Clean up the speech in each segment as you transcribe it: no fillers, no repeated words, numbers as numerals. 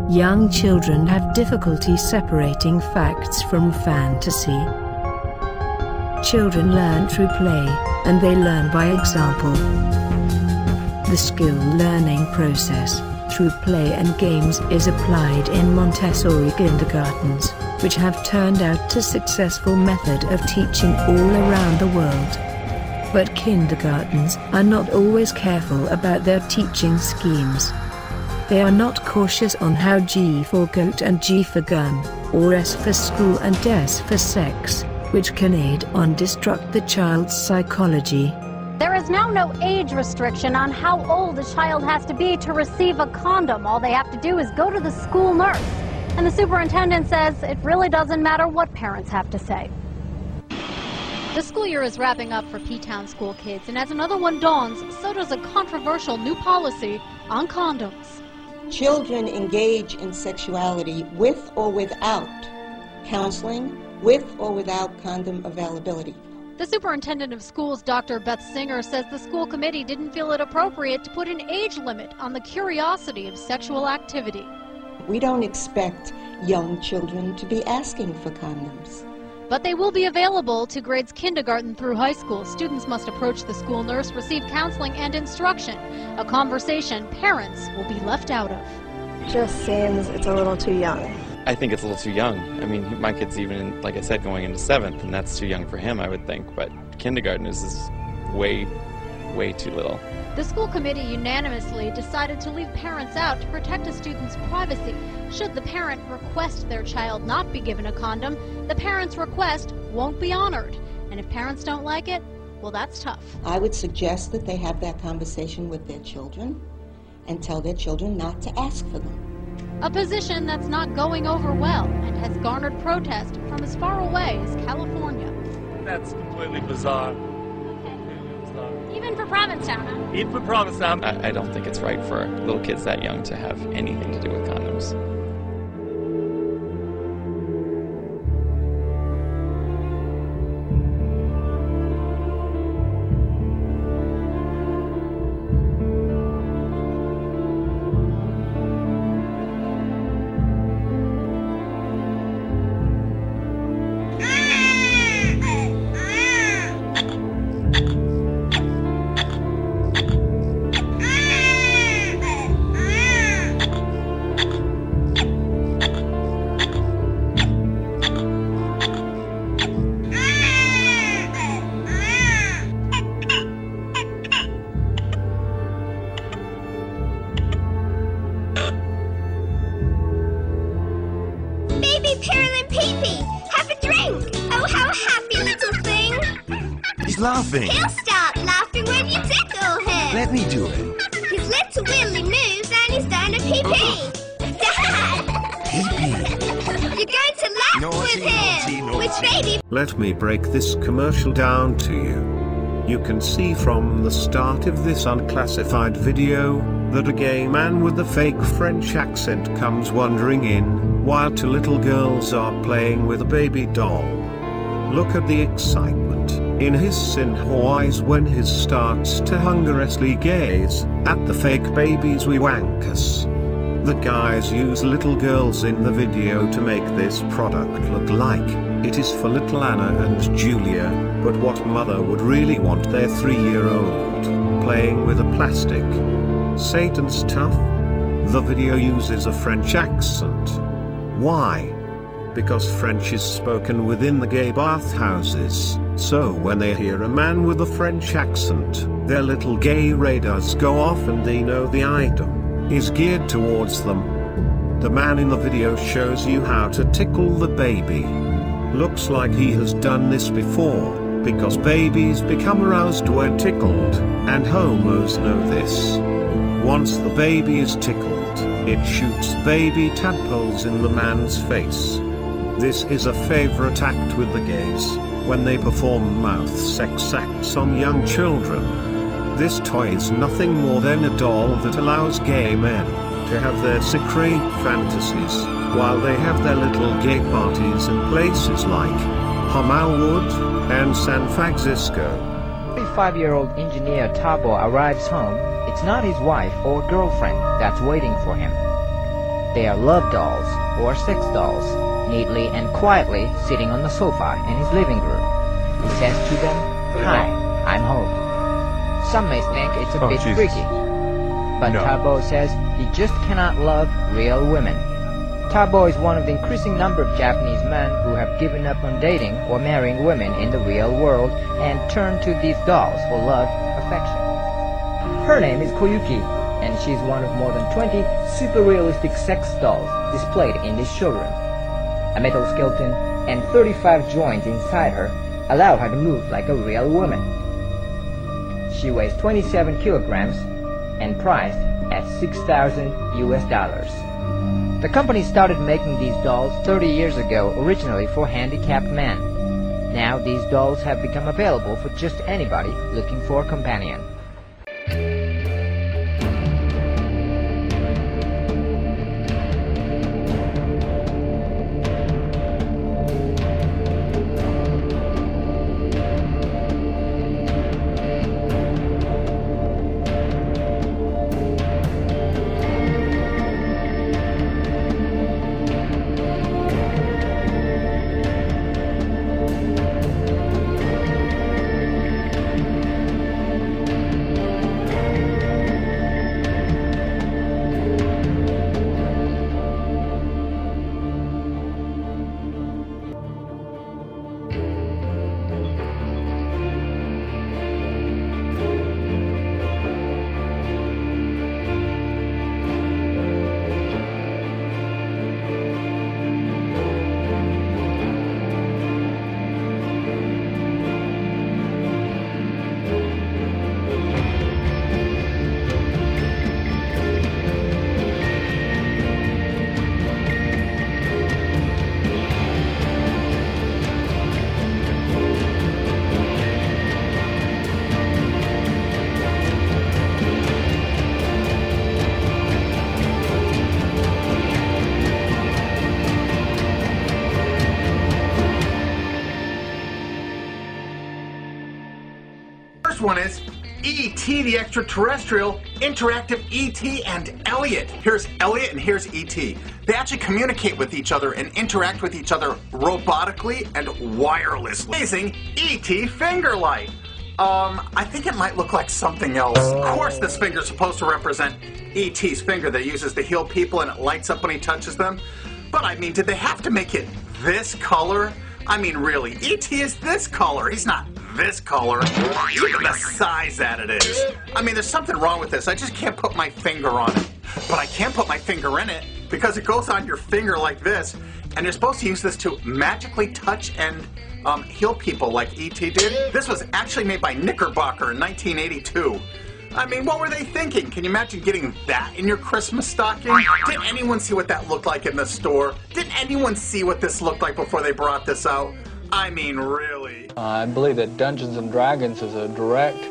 Young children have difficulty separating facts from fantasy. Children learn through play, and they learn by example. The skill learning process, through play and games, is applied in Montessori kindergartens, which have turned out a successful method of teaching all around the world. But kindergartens are not always careful about their teaching schemes. They are not cautious on how G for goat and G for gun, or S for school and S for sex, which can aid or destruct the child's psychology. There is now no age restriction on how old a child has to be to receive a condom. All they have to do is go to the school nurse. And the superintendent says it really doesn't matter what parents have to say. The school year is wrapping up for P-Town school kids, and as another one dawns, so does a controversial new policy on condoms. Children engage in sexuality with or without counseling, with or without condom availability. The superintendent of schools, Dr. Beth Singer, says the school committee didn't feel it appropriate to put an age limit on the curiosity of sexual activity. We don't expect young children to be asking for condoms. But they will be available to grades kindergarten through high school. Students must approach the school nurse, receive counseling and instruction, a conversation parents will be left out of. Just seems it's a little too young. I think it's a little too young. I mean, my kid's even, like I said, going into 7th, and that's too young for him, I would think. But kindergarten is way, way too little. The school committee unanimously decided to leave parents out to protect a student's privacy. Should the parent request their child not be given a condom, the parent's request won't be honored. And if parents don't like it, well, that's tough. I would suggest that they have that conversation with their children and tell their children not to ask for them. A position that's not going over well and has garnered protest from as far away as California. That's completely bizarre. Even for Provincetown, huh? Even for Provincetown. I don't think it's right for little kids that young to have anything to do with condoms. He's laughing. He'll start laughing when you tickle him. Let me do it. His little willy moves and he's done a pee-pee. Dad! Pee-pee. You're going to laugh Naughty, with him. naughty, With naughty. baby. Let me break this commercial down to you. You can see from the start of this unclassified video that a gay man with a fake French accent comes wandering in, while two little girls are playing with a baby doll. Look at the excitement in his sinho eyes when he starts to hungerously gaze at the fake babies we wankus. The guys use little girls in the video to make this product look like it is for little Anna and Julia, but what mother would really want their 3-year-old playing with a plastic Satan stuff? The video uses a French accent. Why? Because French is spoken within the gay bathhouses, so when they hear a man with a French accent, their little gay radars go off and they know the item is geared towards them. The man in the video shows you how to tickle the baby. Looks like he has done this before, because babies become aroused when tickled, and homos know this. Once the baby is tickled, it shoots baby tadpoles in the man's face. This is a favorite act with the gays, when they perform mouth sex acts on young children. This toy is nothing more than a doll that allows gay men to have their secret fantasies, while they have their little gay parties in places like Homelwood and San Francisco. 35-year-old engineer Tabo arrives home. It's not his wife or girlfriend that's waiting for him. They are love dolls or sex dolls, neatly and quietly sitting on the sofa in his living room. He says to them, "Hi, I'm home." Some may think it's a bit freaky, but Tabo says he just cannot love real women. Tabo is one of the increasing number of Japanese men who have given up on dating or marrying women in the real world and turned to these dolls for love, affection. Her name is Koyuki, and she's one of more than 20 super realistic sex dolls displayed in this showroom. A metal skeleton and 35 joints inside her allow her to move like a real woman. She weighs 27 kilograms and priced at $6,000 US. The company started making these dolls 30 years ago, originally for handicapped men. Now these dolls have become available for just anybody looking for a companion. One is E.T. the Extraterrestrial, Interactive E.T. and Elliot. Here's Elliot and here's E.T. They actually communicate with each other and interact with each other robotically and wirelessly. Amazing E.T. finger light. I think it might look like something else. Of course this finger is supposed to represent E.T.'s finger that he uses to heal people and it lights up when he touches them. But I mean, did they have to make it this color? I mean, really, E.T. is this color. He's not this color. Look at the size that it is. I mean, there's something wrong with this. I just can't put my finger on it. But I can put my finger in it because it goes on your finger like this, and you're supposed to use this to magically touch and heal people like E.T. did. This was actually made by Knickerbocker in 1982. I mean, what were they thinking? Can you imagine getting that in your Christmas stocking? Did anyone see what that looked like in the store? Did anyone see what this looked like before they brought this out? I mean, really. I believe that Dungeons & Dragons is a direct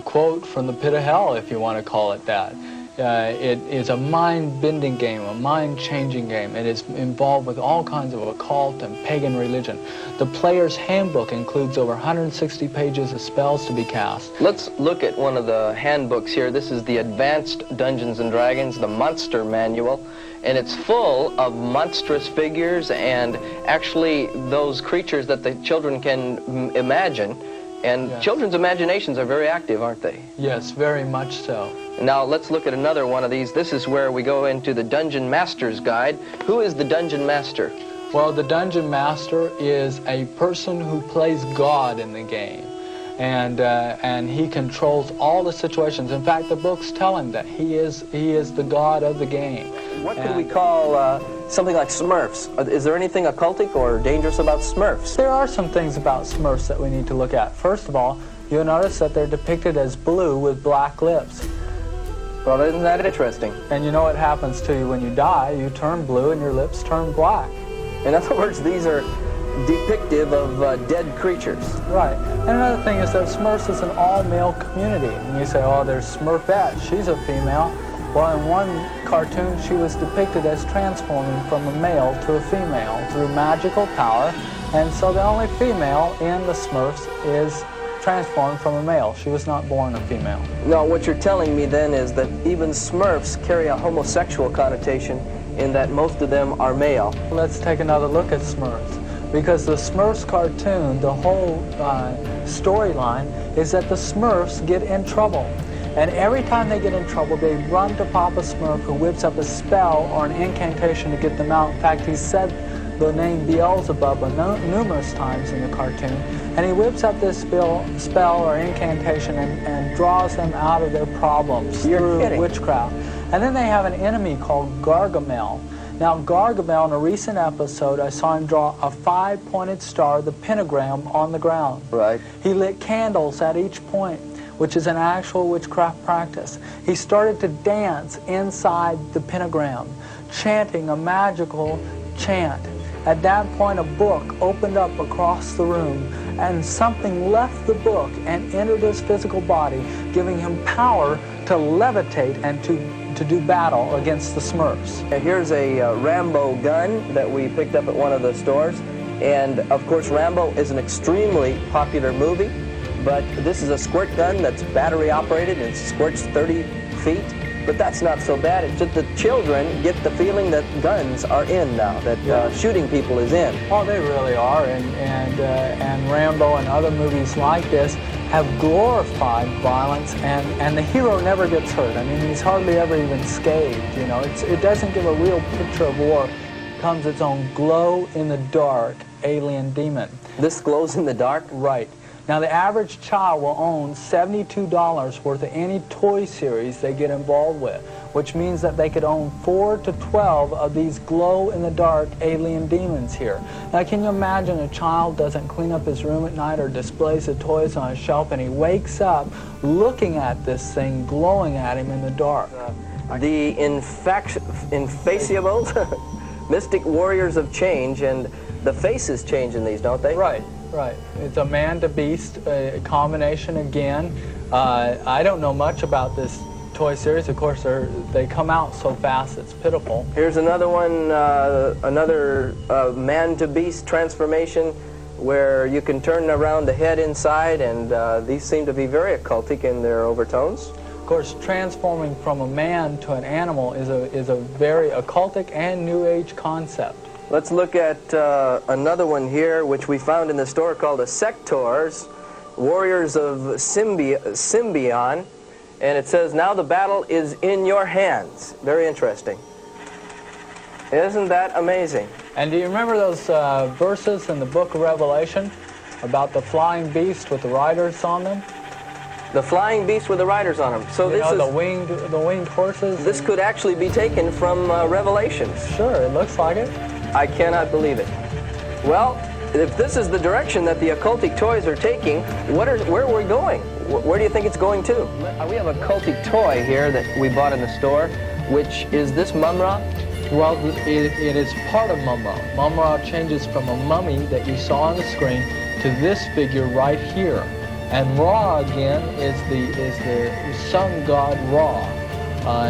quote from the pit of hell, if you want to call it that. It is a mind-bending game, a mind-changing game. It is involved with all kinds of occult and pagan religion. The player's handbook includes over 160 pages of spells to be cast. Let's look at one of the handbooks here. This is the Advanced Dungeons & Dragons, the Monster Manual, and it's full of monstrous figures and actually those creatures that the children can imagine. And yes. Children's imaginations are very active, aren't they? Yes, very much so. Now let's look at another one of these. This is where we go into the Dungeon Master's Guide. Who is the Dungeon Master? Well, the Dungeon Master is a person who plays God in the game. And he controls all the situations. In fact, the books tell him that he is the god of the game. What could we call something like Smurfs? Is there anything occultic or dangerous about Smurfs? There are some things about Smurfs that we need to look at. First of all, you'll notice that they're depicted as blue with black lips. Well, isn't that interesting? And you know what happens to you when you die? You turn blue and your lips turn black. In other words, these are depictive of dead creatures. Right. And another thing is that Smurfs is an all-male community. And you say, oh, there's Smurfette, she's a female. Well, in one cartoon, she was depicted as transforming from a male to a female through magical power. And so the only female in the Smurfs is transformed from a male. She was not born a female. No, what you're telling me then is that even Smurfs carry a homosexual connotation in that most of them are male. Let's take another look at Smurfs. Because the Smurfs cartoon, the whole storyline is that the Smurfs get in trouble. And every time they get in trouble, they run to Papa Smurf, who whips up a spell or an incantation to get them out. In fact, he said the name Beelzebub numerous times in the cartoon. And he whips up this spell or incantation and draws them out of their problems through witchcraft. And then they have an enemy called Gargamel. Now, Gargamel, in a recent episode, I saw him draw a 5-pointed star, the pentagram, on the ground. Right. He lit candles at each point, which is an actual witchcraft practice. He started to dance inside the pentagram, chanting a magical chant. At that point, a book opened up across the room, and something left the book and entered his physical body, giving him power to levitate and to do battle against the Smurfs. And here's a Rambo gun that we picked up at one of the stores. And of course, Rambo is an extremely popular movie, but this is a squirt gun that's battery operated and squirts 30 feet. But that's not so bad. It's just the children get the feeling that guns are in now, that shooting people is in. Oh, they really are, and Rambo and other movies like this have glorified violence, and the hero never gets hurt. I mean, he's hardly ever even scathed, you know. It doesn't give a real picture of war. It becomes its own glow-in-the-dark alien demon. This glows in the dark? Right. Now, the average child will own $72 worth of any toy series they get involved with, which means that they could own 4 to 12 of these glow-in-the-dark alien demons here. Now, can you imagine a child doesn't clean up his room at night or displays the toys on a shelf, and he wakes up looking at this thing glowing at him in the dark? The infaceable mystic warriors of change, and the faces change in these, don't they? Right. Right. It's a man-to-beast combination again. I don't know much about this toy series. Of course, they come out so fast it's pitiful. Here's another one, another man-to-beast transformation where you can turn around the head inside, and these seem to be very occultic in their overtones. Of course, transforming from a man to an animal is a very occultic and New Age concept. Let's look at another one here, which we found in the store, called a Sectors, Warriors of Symbion. And it says, now the battle is in your hands. Very interesting. Isn't that amazing? And do you remember those verses in the book of Revelation about the flying beast with the riders on them? The flying beast with the riders on them. So this is the winged horses. This could actually be taken from Revelations. Sure, it looks like it. I cannot believe it. Well, if this is the direction that the occultic toys are taking, where are we going? Where do you think it's going to? We have a cultic toy here that we bought in the store, which is this Mum-Ra? Well, it is part of Mum-Ra. Mum-Ra changes from a mummy that you saw on the screen to this figure right here. And Ra, again, is the sun god Ra.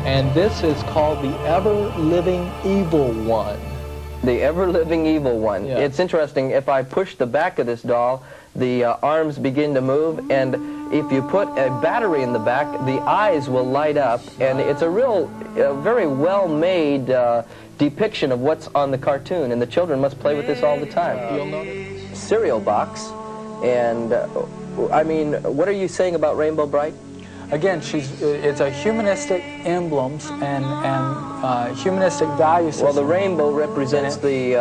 And this is called the ever-living evil one. The ever-living evil one. Yes. It's interesting. If I push the back of this doll, the arms begin to move, and if you put a battery in the back, the eyes will light up, and it's a very well-made depiction of what's on the cartoon, and the children must play with this all the time. You'll notice cereal box, and I mean, what are you saying about Rainbow Bright? Again, it's a humanistic emblems and humanistic value system. Well, the rainbow represents the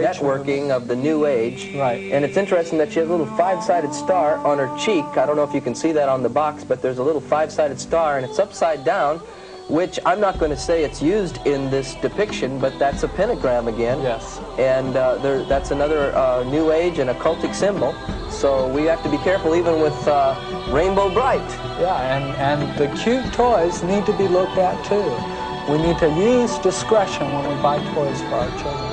networking of the New Age. Right. And it's interesting that she has a little 5-sided star on her cheek. I don't know if you can see that on the box, but there's a little 5-sided star, and it's upside down, which I'm not going to say it's used in this depiction, but that's a pentagram again. Yes. And that's another New Age and occultic symbol. So we have to be careful even with Rainbow Bright. Yeah, and the cute toys need to be looked at too. We need to use discretion when we buy toys for our children.